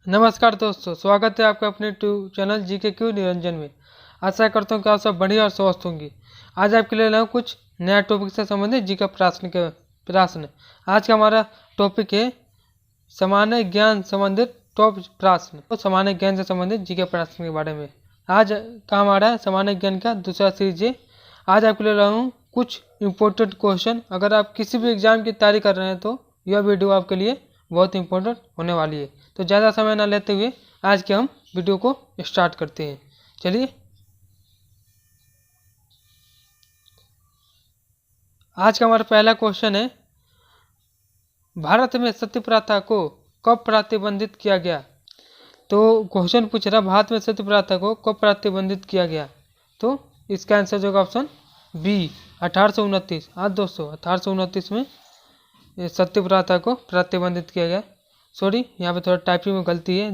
नमस्कार दोस्तों, स्वागत है आपका अपने tube channel GK Q Niranjan में। आशा करता हूँ कि आप सब बढ़िया और स्वस्थ होंगे। आज आपके लिए लाऊं कुछ नया टॉपिक से संबंधित जीके प्रश्न। आज का हमारा टॉपिक है सामान्य ज्ञान संबंधित टॉप प्रश्न। तो सामान्य ज्ञान से संबंधित जीके प्रश्न के बारे में आज का हमारा सामान्य ज्ञान का दूसरा सीरीज है। आज आपके लिए लाऊं कुछ इम्पोर्टेंट क्वेश्चन। अगर आप किसी भी एग्जाम की तैयारी कर रहे हैं तो यह वीडियो आपके लिए बहुत इंपॉर्टेंट होने वाली है। तो ज़्यादा समय ना लेते हुए आज के हम वीडियो को स्टार्ट करते हैं। चलिए, आज का हमारा पहला क्वेश्चन है, भारत में सती प्रथा को कब प्रतिबंधित किया गया। तो क्वेश्चन पूछ रहा, भारत में सती प्रथा को कब प्रतिबंधित किया गया। तो इसका आंसर जो होगा बी 1829। हाँ दोस्तों, 1829 में सती प्रथा को प्रतिबंधित किया गया। सॉरी, यहाँ पे थोड़ा टाइपिंग में गलती है।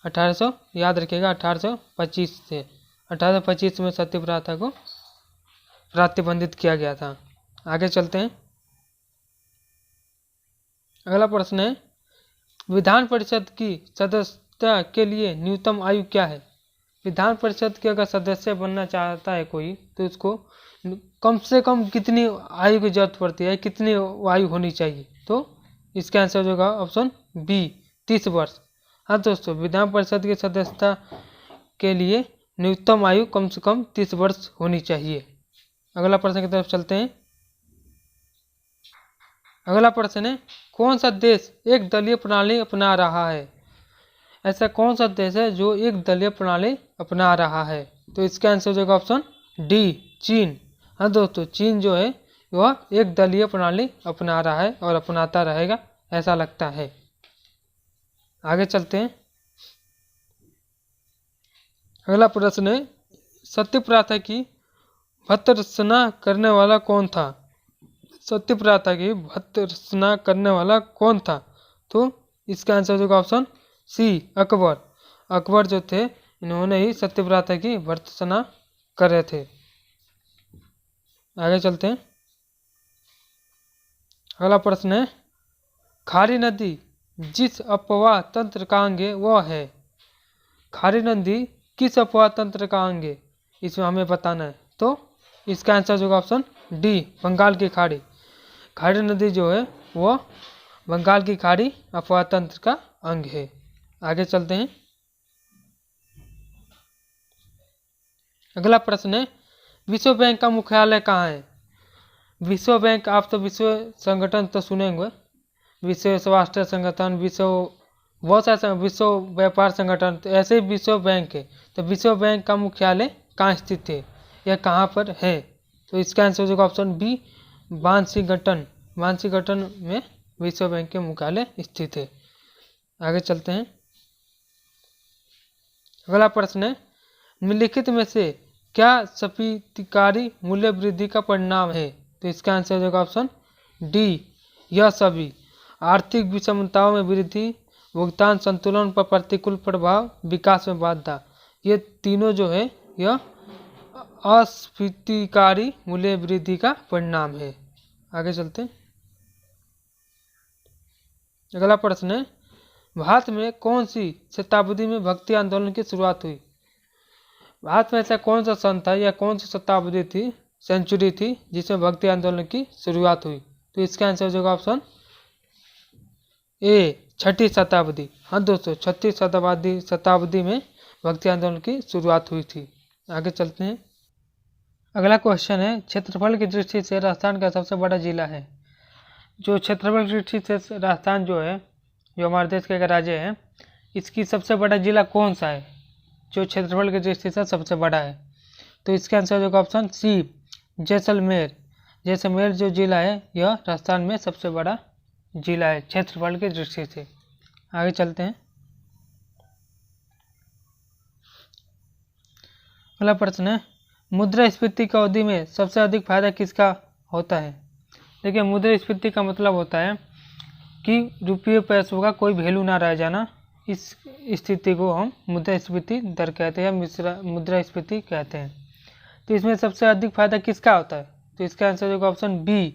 1800 याद रखिएगा, 1825 से 1825 में सती प्रथा को प्रतिबंधित किया गया था। आगे चलते हैं। अगला प्रश्न है, विधान परिषद की सदस्यता के लिए न्यूनतम आयु क्या है। विधान परिषद के अगर सदस्य बनना चाहता है कोई, तो उसको कम से कम कितनी आयु की जरूरत पड़ती है, कितनी आयु होनी चाहिए। तो इसका आंसर होगा ऑप्शन बी 30 वर्ष। हाँ दोस्तों, विधान परिषद की सदस्यता के लिए न्यूनतम आयु कम से कम 30 वर्ष होनी चाहिए। अगला प्रश्न की तरफ चलते हैं। अगला प्रश्न है, कौन सा देश एक दलीय प्रणाली अपना रहा है। ऐसा कौन सा देश है जो एक दलीय प्रणाली अपना रहा है। तो इसका आंसर होगा ऑप्शन डी चीन। हाँ दोस्तों, चीन जो है वह एक दलीय प्रणाली अपना रहा है और अपनाता रहेगा, ऐसा लगता है। आगे चलते हैं। अगला प्रश्न है, सती प्रथा की भर्त्सना करने वाला कौन था। सती प्रथा की भर्त्सना करने वाला कौन था। तो इसका आंसर होगा ऑप्शन सी अकबर। अकबर जो थे, इन्होंने ही सती प्रथा की भर्त्सना करे थे। आगे चलते हैं। अगला प्रश्न है, खारी नदी जिस अपवाह तंत्र का अंग है वह है। खारी नदी किस अपवाह तंत्र का अंग है, इसमें हमें बताना है। तो इसका आंसर होगा ऑप्शन डी बंगाल की खाड़ी। खारी नदी जो है वह बंगाल की खाड़ी अपवाह तंत्र का अंग है। आगे चलते हैं। अगला प्रश्न है, विश्व बैंक का मुख्यालय कहाँ है। विश्व बैंक, आप तो विश्व संगठन तो सुनेंगे, विश्व स्वास्थ्य संगठन, बहुत सारे विश्व व्यापार संगठन, तो ऐसे ही विश्व बैंक है। तो विश्व बैंक का मुख्यालय कहाँ स्थित है, यह कहाँ पर है। तो इसका आंसर होगा ऑप्शन बी वाशिंगटन। वाशिंगटन में विश्व बैंक के मुख्यालय स्थित है। आगे चलते हैं। अगला प्रश्न है, निम्नलिखित में से क्या स्फीतिकारी मूल्य वृद्धि का परिणाम है। तो इसका आंसर होगा ऑप्शन डी यह सभी। आर्थिक विषमताओं में वृद्धि, भुगतान संतुलन पर प्रतिकूल प्रभाव, विकास में बाधा, ये तीनों जो है यह अस्फीतिकारी मूल्य वृद्धि का परिणाम है। आगे चलते हैं। अगला प्रश्न है, भारत में कौन सी शताब्दी में भक्ति आंदोलन की शुरुआत हुई। भारत में ऐसा कौन सा सन था या कौन सी शताब्दी थी, सेंचुरी थी, जिसमें भक्ति आंदोलन की शुरुआत हुई। तो इसका आंसर होगा ऑप्शन ए 6ठी शताब्दी। हाँ दोस्तों, 6ठी शताब्दी में भक्ति आंदोलन की शुरुआत हुई थी। आगे चलते हैं। अगला क्वेश्चन है, क्षेत्रफल की दृष्टि से राजस्थान का सबसे बड़ा जिला है। जो क्षेत्रफल की दृष्टि से राजस्थान जो है, जो हमारे देश का एक राज्य है, इसकी सबसे बड़ा जिला कौन सा है जो क्षेत्रफल की दृष्टि से सबसे बड़ा है। तो इसका आंसर होगा ऑप्शन सी जैसलमेर। जैसलमेर जो जिला है यह राजस्थान में सबसे बड़ा जिला है क्षेत्रफल की दृष्टि से। आगे चलते हैं। अगला प्रश्न है, मुद्रास्फीति की अवधि में सबसे अधिक फायदा किसका होता है। देखिए, मुद्रास्फीति का मतलब होता है कि रुपये पैसों का कोई वैल्यू ना रह जाना। इस स्थिति को हम मुद्रास्फीति दर कहते हैं या मुद्रास्फीति कहते हैं। तो इसमें सबसे अधिक फायदा किसका होता है। तो इसका आंसर होगा ऑप्शन बी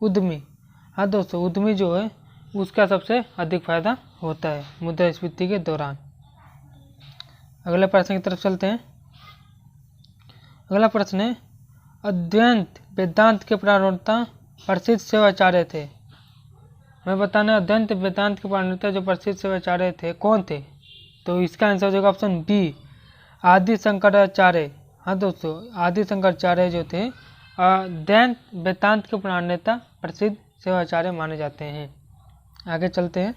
उद्यमी। हाँ दोस्तों, उद्यमी जो है उसका सबसे अधिक फायदा होता है मुद्रास्फीति के दौरान। अगले प्रश्न की तरफ चलते हैं। अगला प्रश्न है, अद्वैत वेदांत के प्राणवता प्रसिद्ध शिवाचार्य थे। मैं बताना अद्वैत वेदांत के प्राणवता जो प्रसिद्ध शिवाचार्य थे कौन थे? तो इसका आंसर हो जाएगा ऑप्शन बी, आदि शंकराचार्य। हाँ दोस्तों, आदि शंकराचार्य जो थे अद्वैत वेदांत के प्रणेता प्रसिद्ध शिवाचार्य माने जाते हैं। आगे चलते हैं।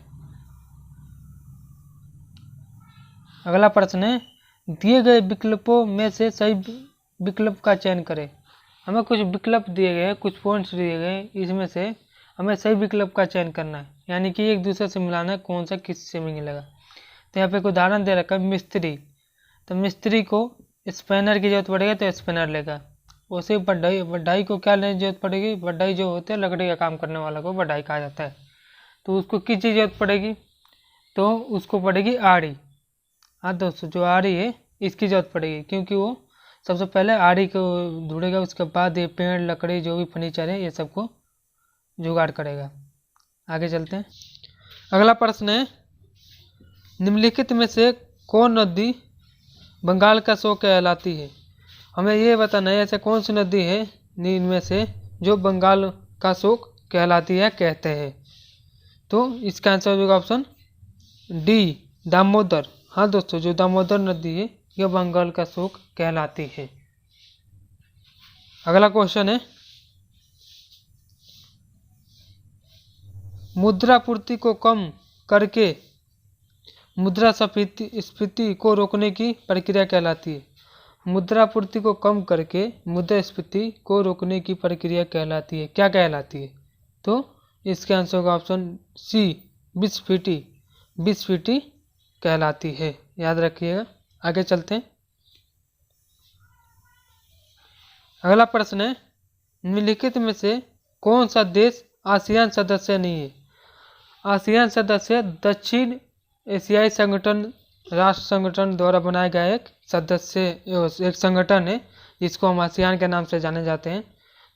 अगला प्रश्न है, दिए गए विकल्पों में से सही विकल्प का चयन करें। हमें कुछ विकल्प दिए गए, कुछ पॉइंट्स दिए गए, इसमें से हमें सही विकल्प का चयन करना है, यानी कि एक दूसरे से मिलाना है कौन सा किससे मिलेगा। तो यहाँ पे एक उदाहरण दे रखा है मिस्त्री, तो मिस्त्री को स्पैनर की जरूरत पड़ेगी तो स्पैनर लेगा। उसे बढ़ाई को क्या लेने की जरूरत पड़ेगी? बढ़ाई जो होते हैं लकड़ी का काम करने वाला को बढ़ाई कहा जाता है। तो उसको किस चीज़ जरूरत पड़ेगी? तो उसको पड़ेगी आड़ी। हाँ दोस्तों, जो आड़ी है इसकी जरूरत पड़ेगी, क्योंकि वो सबसे पहले आड़ी को ढूंढेगा, उसके बाद ये पेड़ लकड़ी जो भी फर्नीचर है ये सबको जुगाड़ करेगा। आगे चलते हैं। अगला प्रश्न है, निम्नलिखित में से कौन नदी बंगाल का शोक कहलाती है? हमें ये बताना है ऐसे कौन सी नदी है इनमें से जो बंगाल का शोक कहलाती है कहते हैं। तो इसका आंसर होगा ऑप्शन डी, दामोदर। हाँ दोस्तों, जो दामोदर नदी है यह बंगाल का शोक कहलाती है। अगला क्वेश्चन है, मुद्रापूर्ति को कम करके मुद्रास्फीति को रोकने की प्रक्रिया कहलाती है। मुद्रापूर्ति को कम करके मुद्रास्फीति को रोकने की प्रक्रिया कहलाती है, क्या कहलाती है? तो इसका आंसर होगा ऑप्शन सी, विस्फीति। विस्फीति कहलाती है, याद रखिएगा। आगे चलते हैं। अगला प्रश्न है, निम्नलिखित में से कौन सा देश आसियान सदस्य नहीं है? आसियान सदस्य दक्षिण एशियाई संगठन, राष्ट्र संगठन द्वारा बनाया गया एक संगठन है, जिसको हम आसियान के नाम से जाने जाते हैं।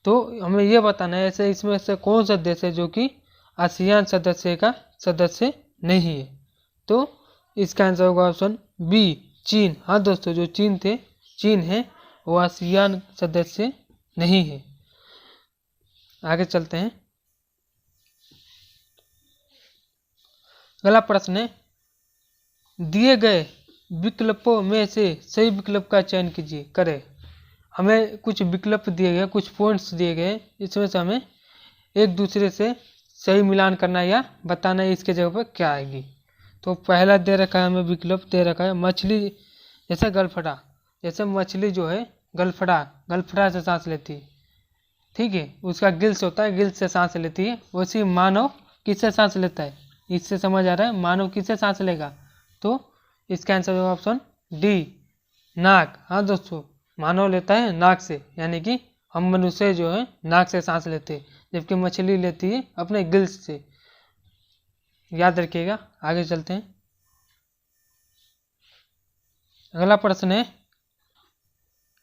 तो हमें यह बताना है ऐसे इसमें से कौन सा देश है जो कि आसियान सदस्य का सदस्य नहीं है। तो इसका आंसर होगा ऑप्शन बी, चीन। हाँ दोस्तों, जो चीन है वो आसियान सदस्य नहीं है। आगे चलते हैं। अगला प्रश्न है, दिए गए विकल्पों में से सही विकल्प का चयन करें। हमें कुछ विकल्प दिए गए, कुछ पॉइंट्स दिए गए, इसमें से हमें एक दूसरे से सही मिलान करना या बताना है इसके जगह पर क्या आएगी। तो पहला दे रखा है, हमें विकल्प दे रखा है मछली, जैसे गलफड़ा, जैसे मछली जो है गलफड़ा से सांस लेती है, ठीक है, उसका गिल्स होता है, गिल्स से सांस लेती है। वैसे मानव किससे सांस लेता है? इससे समझ आ रहा है मानव किससे सांस लेगा? तो इसका आंसर होगा ऑप्शन डी, नाक। हाँ दोस्तों, मानव लेता है नाक से, यानी कि हम मनुष्य जो है नाक से सांस लेते हैं, जबकि मछली लेती है अपने गिल्स से, याद रखिएगा। आगे चलते हैं। अगला प्रश्न है,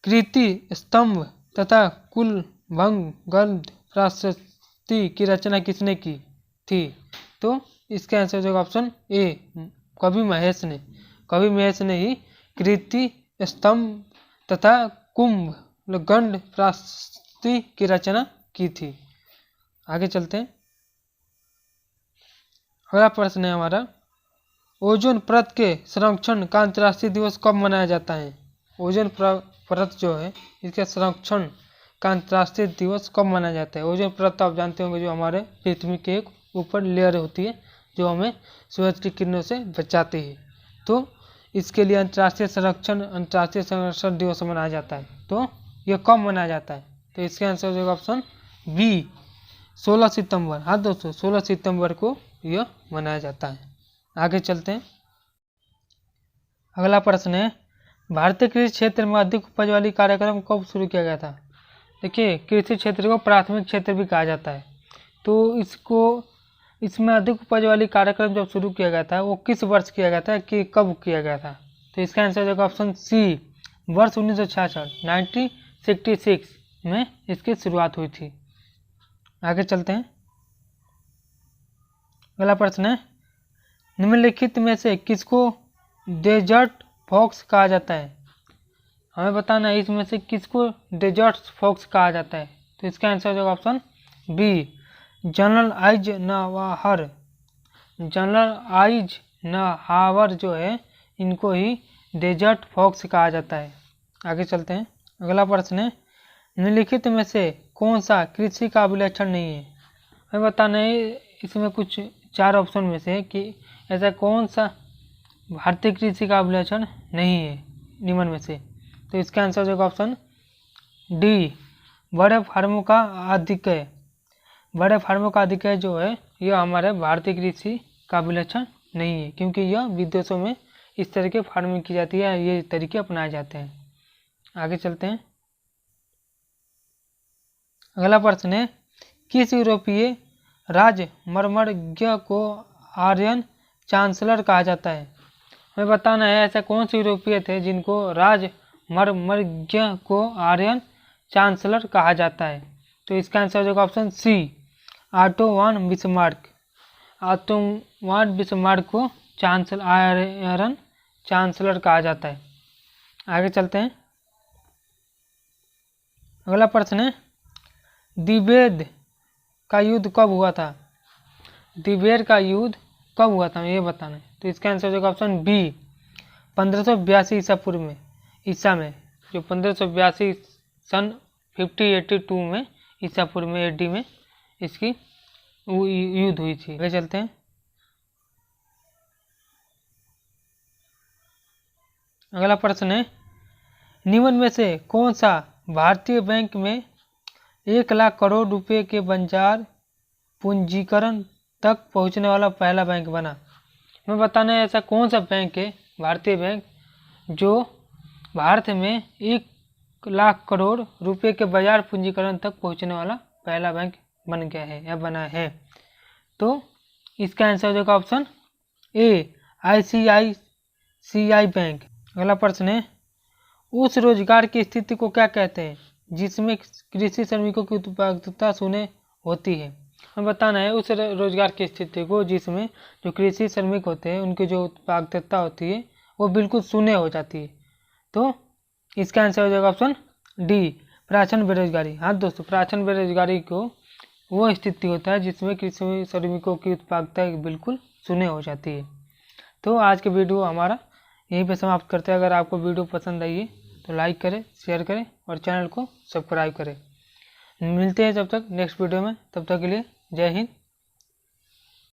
कृति स्तंभ तथा कुलभंग गद्य प्राशस्त्य की रचना किसने की थी? तो इसका आंसर होगा ऑप्शन ए, कवि महेश ने ही कृति स्तंभ तथा कुंभगंड प्राशस्त्य की रचना की थी। आगे चलते हैं। अगला प्रश्न है हमारा, ओजोन परत के संरक्षण का अंतर्राष्ट्रीय दिवस कब मनाया जाता है? ओजोन परत जो है इसके संरक्षण का अंतर्राष्ट्रीय दिवस कब मनाया जाता है? ओजोन परत आप जानते होंगे, जो हमारे पृथ्वी के एक ऊपर लेयर होती है जो हमें सूरज की किरणों से बचाती है। तो इसके लिए अंतर्राष्ट्रीय संरक्षण दिवस मनाया जाता है। तो यह कब मनाया जाता है? तो इसका आंसर होगा ऑप्शन बी, 16 सितंबर। हाँ दोस्तों, 16 सितंबर को यह मनाया जाता है। आगे चलते हैं। अगला प्रश्न है, भारतीय कृषि क्षेत्र में अधिक उपज वाली कार्यक्रम कब शुरू किया गया था? देखिए, कृषि क्षेत्र को प्राथमिक क्षेत्र भी कहा जाता है। तो इसमें अधिक उपज वाली कार्यक्रम जब शुरू किया गया था वो किस वर्ष किया गया था, कि कब किया गया था? तो इसका आंसर होगा ऑप्शन सी, वर्ष 1966, 1966 में इसकी शुरुआत हुई थी। आगे चलते हैं। अगला प्रश्न है, निम्नलिखित में से किसको डेजर्ट फॉक्स कहा जाता है? हमें बताना है इसमें से किसको डेजर्ट फॉक्स कहा जाता है। तो इसका आंसर हो जाएगा option B, General Eisenhower. General Eisenhower जो है इनको ही डेजर्ट फॉक्स कहा जाता है। आगे चलते हैं। अगला प्रश्न है, निम्नलिखित में से कौन सा कृषि का विलक्षण नहीं है? हमें बताना है इसमें कुछ 4 ऑप्शन में से कि ऐसा कौन सा भारतीय कृषि का विलक्षण नहीं है निम्न में से। तो इसका आंसर हो जाएगा ऑप्शन डी, बड़े फार्मों का आधिक्य। बड़े फार्मों का आधिक्य जो है यह हमारे भारतीय कृषि का विलक्षण नहीं है, क्योंकि यह विदेशों में इस तरह की फार्मिंग की जाती है, ये तरीके अपनाए जाते हैं। आगे चलते हैं। अगला प्रश्न है, किस यूरोपीय राजमर्मज्ञ को आर्यन चांसलर कहा जाता है? हमें बताना है ऐसा कौन से यूरोपीय थे जिनको राजमर्मज्ञ को आर्यन चांसलर कहा जाता है। तो इसका आंसर हो जाएगा option C, Otto von Bismarck. Otto von Bismarck को आर्यन चांसलर कहा जाता है। आगे चलते हैं। अगला प्रश्न है, द्विवेद का युद्ध कब हुआ था? द्विवेद का युद्ध कब हुआ था ये बताना है। तो इसका आंसर हो जाएगा ऑप्शन बी, 1582 ईसा पूर्व में। ईसा में जो 1582 सन 5082 में ईसा पूर्व में एडी में इसकी युद्ध हुई थी। आगे चलते हैं। अगला प्रश्न है, निम्न में से कौन सा भारतीय बैंक में 1 लाख करोड़ रुपए के बाजार पूंजीकरण तक पहुंचने वाला पहला बैंक बना? हमें बताना है ऐसा कौन सा बैंक है, भारतीय बैंक, जो भारत में 1 लाख करोड़ रुपए के बाजार पूंजीकरण तक पहुंचने वाला पहला बैंक बन गया है या बना है। तो इसका आंसर हो जाएगा ऑप्शन ए, ICICI बैंक। अगला प्रश्न है, उस रोजगार की स्थिति को क्या कहते हैं जिसमें कृषि श्रमिकों की उत्पादकता शून्य होती है? हमें बताना है उस रोजगार की स्थिति को जिसमें जो कृषि श्रमिक होते हैं उनकी जो उत्पादकता होती है वो बिल्कुल शून्य हो जाती है। तो इसका आंसर हो जाएगा ऑप्शन डी, प्राचीन बेरोजगारी। हाँ दोस्तों, प्राचीन बेरोजगारी को वो स्थिति होता है जिसमें कृषि श्रमिकों की उत्पादकता बिल्कुल शून्य हो जाती है। तो आज के वीडियो हमारा यहीं पे समाप्त करते हैं। अगर आपको वीडियो पसंद आई है तो लाइक करें, शेयर करें और चैनल को सब्सक्राइब करें। मिलते हैं जब तक नेक्स्ट वीडियो में, तब तक के लिए जय हिंद,